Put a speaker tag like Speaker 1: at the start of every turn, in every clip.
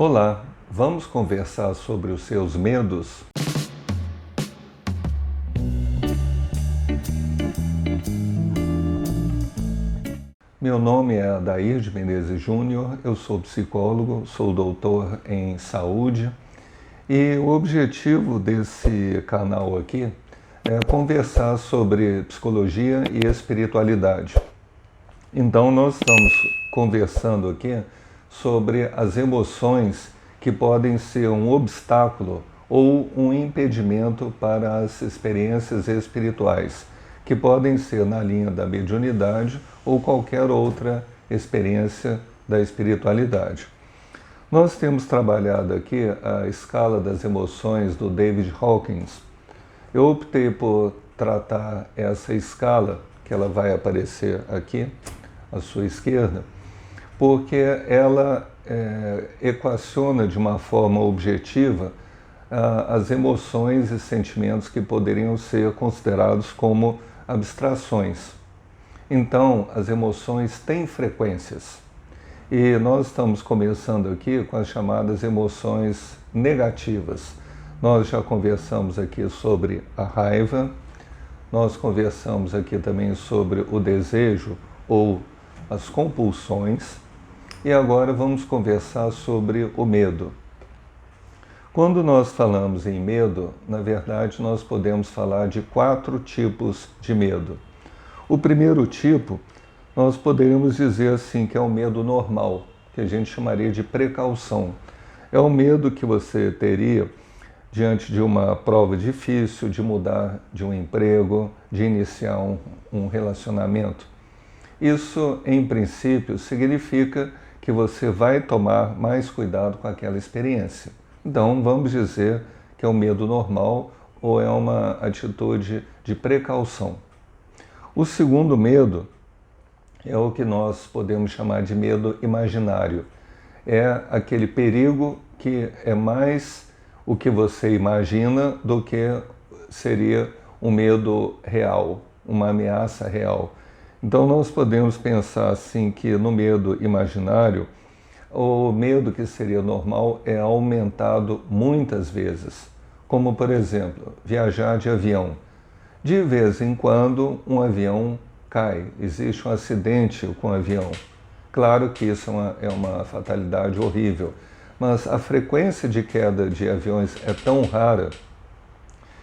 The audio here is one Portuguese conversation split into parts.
Speaker 1: Olá, vamos conversar sobre os seus medos? Meu nome é Adair de Menezes Júnior, eu sou psicólogo, sou doutor em saúde e o objetivo desse canal aqui é conversar sobre psicologia e espiritualidade. Então nós estamos conversando aqui sobre as emoções que podem ser um obstáculo ou um impedimento para as experiências espirituais, que podem ser na linha da mediunidade ou qualquer outra experiência da espiritualidade. Nós temos trabalhado aqui a escala das emoções do David Hawkins. Eu optei por tratar essa escala, que ela vai aparecer aqui à sua esquerda, porque ela equaciona de uma forma objetiva as emoções e sentimentos que poderiam ser considerados como abstrações. Então, as emoções têm frequências. E nós estamos começando aqui com as chamadas emoções negativas. Nós já conversamos aqui sobre a raiva, nós conversamos aqui também sobre o desejo ou as compulsões, e agora vamos conversar sobre o medo. Quando nós falamos em medo, na verdade nós podemos falar de 4 tipos de medo. O primeiro tipo, nós poderíamos dizer assim que é o medo normal, que a gente chamaria de precaução. É o medo que você teria diante de uma prova difícil, de mudar de um emprego, de iniciar um relacionamento. Isso, em princípio, significa que você vai tomar mais cuidado com aquela experiência. Então, vamos dizer que é um medo normal ou é uma atitude de precaução. O segundo medo é o que nós podemos chamar de medo imaginário. É aquele perigo que é mais o que você imagina do que seria um medo real, uma ameaça real. Então nós podemos pensar assim que no medo imaginário, o medo que seria normal é aumentado muitas vezes. Como, por exemplo, viajar de avião. De vez em quando um avião cai, existe um acidente com o avião. Claro que isso é uma fatalidade horrível, mas a frequência de queda de aviões é tão rara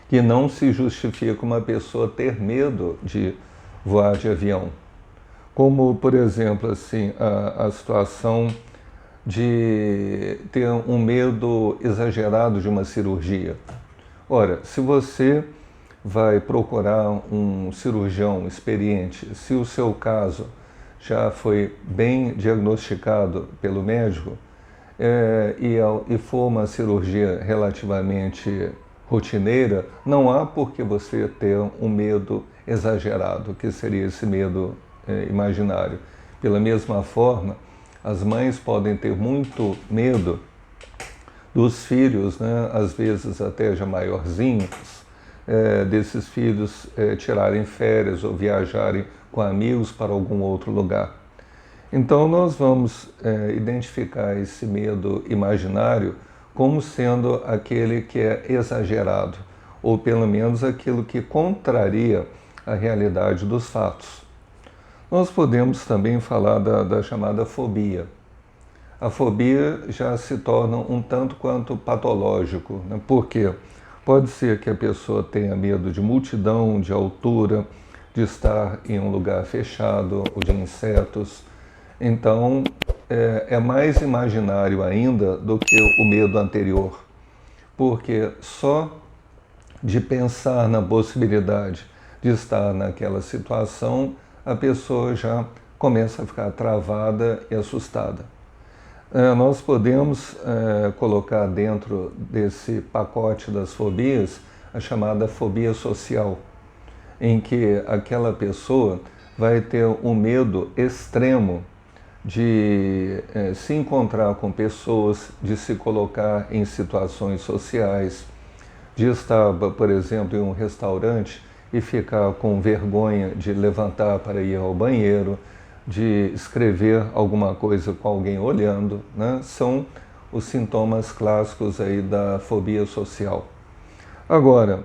Speaker 1: que não se justifica uma pessoa ter medo de voar de avião. Como, por exemplo, assim, a situação de ter um medo exagerado de uma cirurgia. Ora, se você vai procurar um cirurgião experiente, se o seu caso já foi bem diagnosticado pelo médico e for uma cirurgia relativamente rotineira, não há por que você ter um medo exagerado, que seria esse medo imaginário. Pela mesma forma, as mães podem ter muito medo dos filhos, né, às vezes até já maiorzinhos, desses filhos tirarem férias ou viajarem com amigos para algum outro lugar. Então nós vamos identificar esse medo imaginário como sendo aquele que é exagerado, ou pelo menos aquilo que contraria a realidade dos fatos. Nós podemos também falar da chamada fobia. A fobia já se torna um tanto quanto patológico, né? Por quê? Pode ser que a pessoa tenha medo de multidão, de altura, de estar em um lugar fechado ou de insetos. Então, é mais imaginário ainda do que o medo anterior, porque só de pensar na possibilidade de estar naquela situação, a pessoa já começa a ficar travada e assustada. Nós podemos colocar dentro desse pacote das fobias a chamada fobia social, em que aquela pessoa vai ter um medo extremo de se encontrar com pessoas, de se colocar em situações sociais, de estar, por exemplo, em um restaurante e ficar com vergonha de levantar para ir ao banheiro, de escrever alguma coisa com alguém olhando, né? São os sintomas clássicos aí da fobia social. Agora,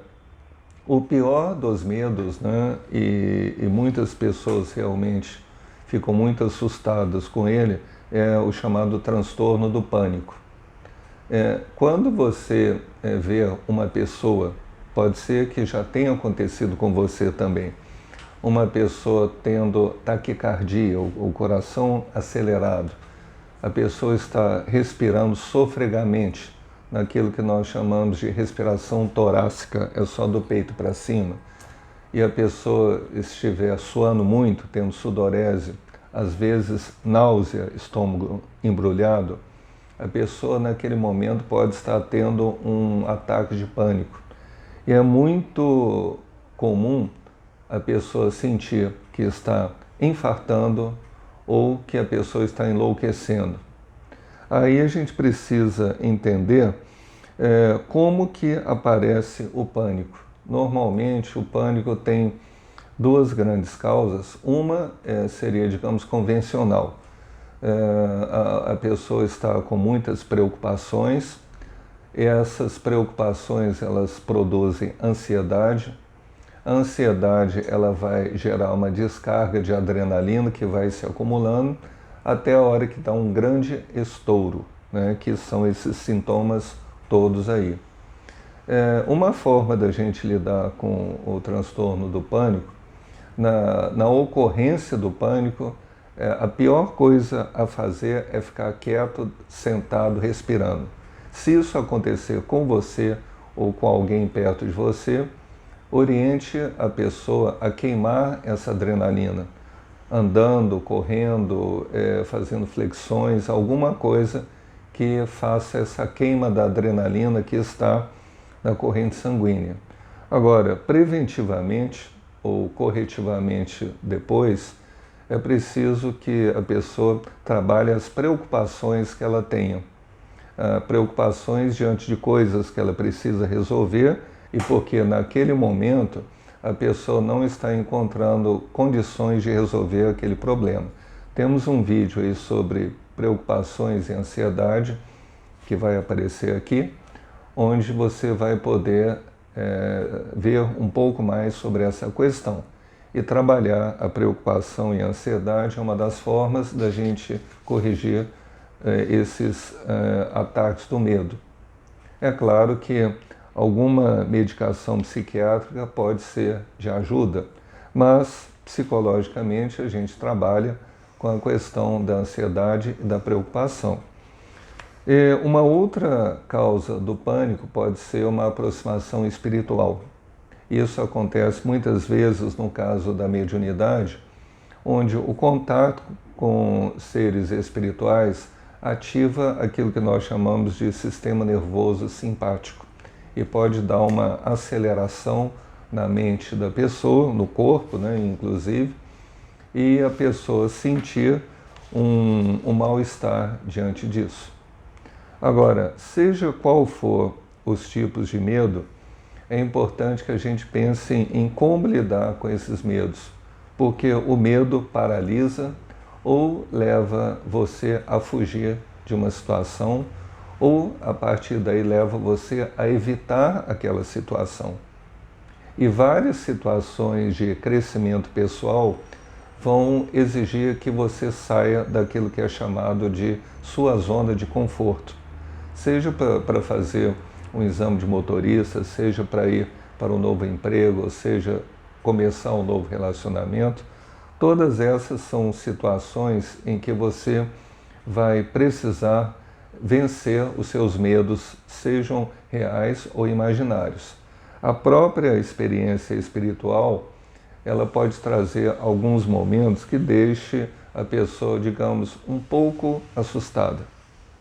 Speaker 1: o pior dos medos, né, e muitas pessoas realmente ficam muito assustadas com ele, é o chamado transtorno do pânico. Quando você vê uma pessoa, pode ser que já tenha acontecido com você também, uma pessoa tendo taquicardia, o coração acelerado, a pessoa está respirando sofregamente, naquilo que nós chamamos de respiração torácica, é só do peito para cima, e a pessoa estiver suando muito, tendo sudorese, às vezes náusea, estômago embrulhado, a pessoa naquele momento pode estar tendo um ataque de pânico. E é muito comum a pessoa sentir que está infartando ou que a pessoa está enlouquecendo. Aí a gente precisa entender como que aparece o pânico. Normalmente o pânico tem duas grandes causas. Uma seria, digamos, convencional. A pessoa está com muitas preocupações, e essas preocupações elas produzem ansiedade. A ansiedade ela vai gerar uma descarga de adrenalina que vai se acumulando até a hora que dá um grande estouro, né, que são esses sintomas todos aí. Uma forma da gente lidar com o transtorno do pânico, na ocorrência do pânico, a pior coisa a fazer é ficar quieto, sentado, respirando. Se isso acontecer com você ou com alguém perto de você, oriente a pessoa a queimar essa adrenalina, andando, correndo, fazendo flexões, alguma coisa que faça essa queima da adrenalina que está na corrente sanguínea. Agora, preventivamente ou corretivamente depois, é preciso que a pessoa trabalhe as preocupações que ela tenha. Preocupações diante de coisas que ela precisa resolver e porque naquele momento a pessoa não está encontrando condições de resolver aquele problema. Temos um vídeo aí sobre preocupações e ansiedade que vai aparecer aqui, onde você vai poder ver um pouco mais sobre essa questão. E trabalhar a preocupação e a ansiedade é uma das formas da gente corrigir esses ataques do medo. É claro que alguma medicação psiquiátrica pode ser de ajuda, mas psicologicamente a gente trabalha com a questão da ansiedade e da preocupação. E uma outra causa do pânico pode ser uma aproximação espiritual. Isso acontece muitas vezes no caso da mediunidade, onde o contato com seres espirituais ativa aquilo que nós chamamos de sistema nervoso simpático e pode dar uma aceleração na mente da pessoa, no corpo, né, inclusive, e a pessoa sentir um mal-estar diante disso. Agora, seja qual for os tipos de medo, é importante que a gente pense em como lidar com esses medos, porque o medo paralisa ou leva você a fugir de uma situação, ou a partir daí leva você a evitar aquela situação. E várias situações de crescimento pessoal vão exigir que você saia daquilo que é chamado de sua zona de conforto. Seja para fazer um exame de motorista, seja para ir para um novo emprego, ou seja, começar um novo relacionamento, todas essas são situações em que você vai precisar vencer os seus medos, sejam reais ou imaginários. A própria experiência espiritual, ela pode trazer alguns momentos que deixe a pessoa, digamos, um pouco assustada.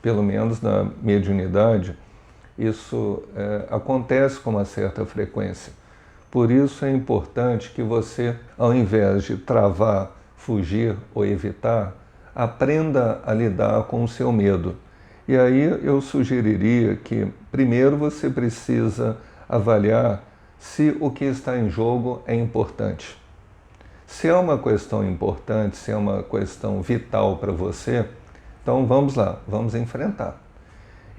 Speaker 1: Pelo menos na mediunidade, isso acontece com uma certa frequência. Por isso é importante que você, ao invés de travar, fugir ou evitar, aprenda a lidar com o seu medo. E aí eu sugeriria que, primeiro, você precisa avaliar se o que está em jogo é importante. Se é uma questão importante, se é uma questão vital para você, então vamos lá, vamos enfrentar.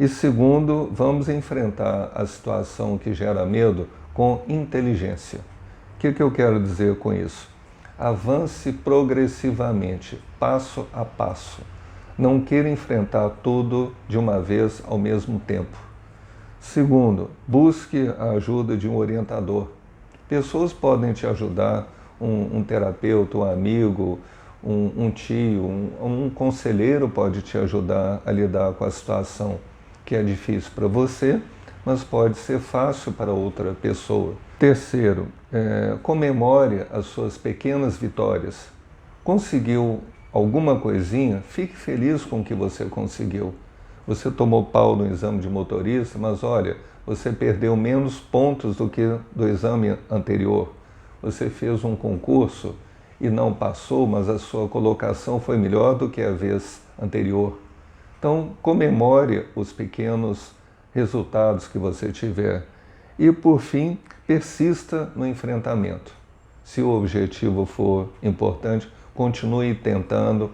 Speaker 1: E segundo, vamos enfrentar a situação que gera medo com inteligência. O que eu quero dizer com isso? Avance progressivamente, passo a passo. Não queira enfrentar tudo de uma vez ao mesmo tempo. Segundo, busque a ajuda de um orientador. Pessoas podem te ajudar, um terapeuta, um amigo, um tio, um conselheiro pode te ajudar a lidar com a situação que é difícil para você, mas pode ser fácil para outra pessoa. Terceiro, comemore as suas pequenas vitórias. Conseguiu alguma coisinha? Fique feliz com o que você conseguiu. Você tomou pau no exame de motorista, mas olha, você perdeu menos pontos do que do exame anterior. Você fez um concurso e não passou, mas a sua colocação foi melhor do que a vez anterior. Então, comemore os pequenos resultados que você tiver. E, por fim, persista no enfrentamento. Se o objetivo for importante, continue tentando.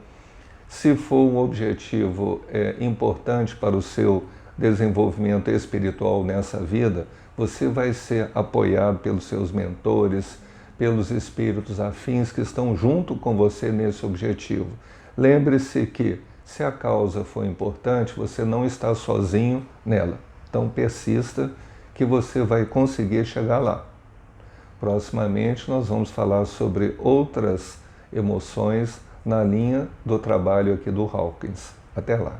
Speaker 1: Se for um objetivo importante para o seu desenvolvimento espiritual nessa vida, você vai ser apoiado pelos seus mentores, pelos espíritos afins que estão junto com você nesse objetivo. Lembre-se que, se a causa for importante, você não está sozinho nela. Então persista que você vai conseguir chegar lá. Proximamente nós vamos falar sobre outras emoções na linha do trabalho aqui do Hawkins. Até lá!